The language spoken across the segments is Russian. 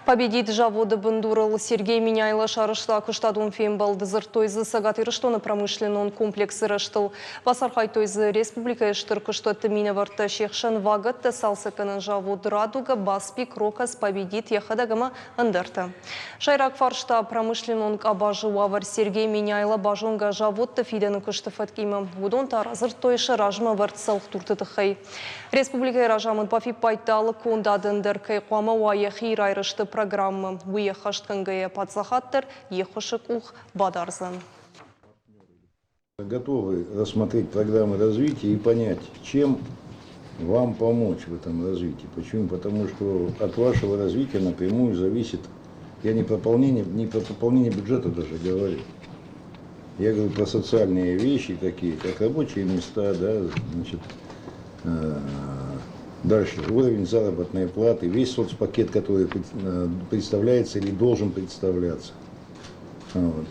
Победит завода Бандурал Сергей Миняйло шарышта кыштадун фембал дезертойзы сагат ирыштоны промышленный комплекс ирыштыл. Басархайтойзы республика эштір кыштаты минаварта шекшан вагатты салсыканы завод Радуга Баспик Рокас победит яхадагама андырты. Шайрак фаршта промышленный абажы уавар Сергей Миняйло бажонга заводты фиданы кышты фаткима. Удон таразыр тойшы ражма вартсал туртытыхай. Республика ражамын пафи пайталы кондадындыр кай қуама уаяхи райрышты программы выехаштынгая подсахаттыр ехушек ух бадарзан. Готовы рассмотреть программы развития и понять, чем вам помочь в этом развитии. Почему? Потому что от вашего развития напрямую зависит, я не про пополнение бюджета даже говорю. Я говорю про социальные вещи, такие как рабочие места, да, значит, дальше уровень заработной платы, весь соцпакет, который представляется или должен представляться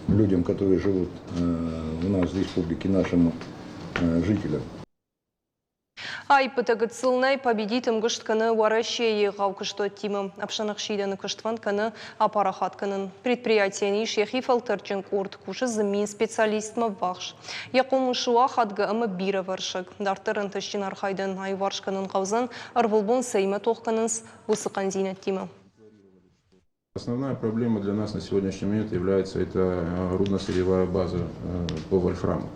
людям, которые живут у нас в республике, нашим жителям. Айпытыгы цылнай победитым гыштканы варащее гавкышто тимым. Апшанах шиданы кыштван каны апарахатканын. Предприятияны шехи фалтырчын корт кушы зымин специалистма вахш. Якому шуа хадгы ымы биры варшык. Дартырын тышчын архайдын ай варшканын қавзан арвылбон сеймі тоққанынс высықан зинет тимы. Основная проблема для нас на сегодняшний момент является это рудно-сырьевая база по вольфраму.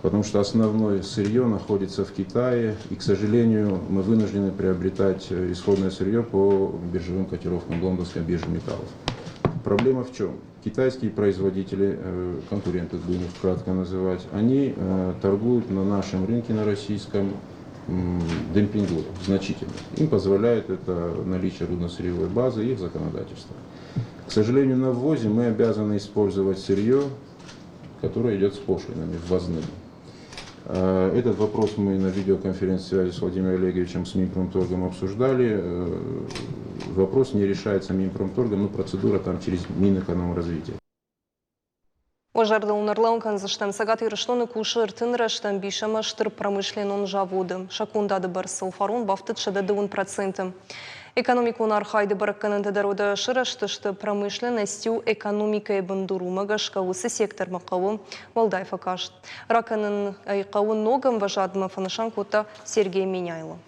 Потому что основное сырье находится в Китае, и, к сожалению, мы вынуждены приобретать исходное сырье по биржевым котировкам лондонской биржи металлов. Проблема в чем? Китайские производители, конкуренты, будем их кратко называть, они торгуют на нашем рынке, на российском, демпингу значительно. Им позволяет это наличие рудно-сырьевой базы и их законодательство. К сожалению, на ввозе мы обязаны использовать сырье, которое идет с пошлинами, ввозными. Этот вопрос мы на видеоконференции с Владимиром Олеговичем с Минпромторгом обсуждали. Вопрос не решается Минпромторгом, но процедура там через Минэкономразвития. Ожарды унарлаун канзыштан сагат ирыштоны кушыр тынраштан бишамаштыр промышленон заводы. Шакундады барсыл фарон бафтыт шадады 1%. Экономикун архайды баракканын дорода шыраштышты промышленностью экономикой бандурума гашкаусы сектор мақауы Валдайфа кашт. Раканын айқауын ногам важадыма фанышан кота Сергей Миняйло.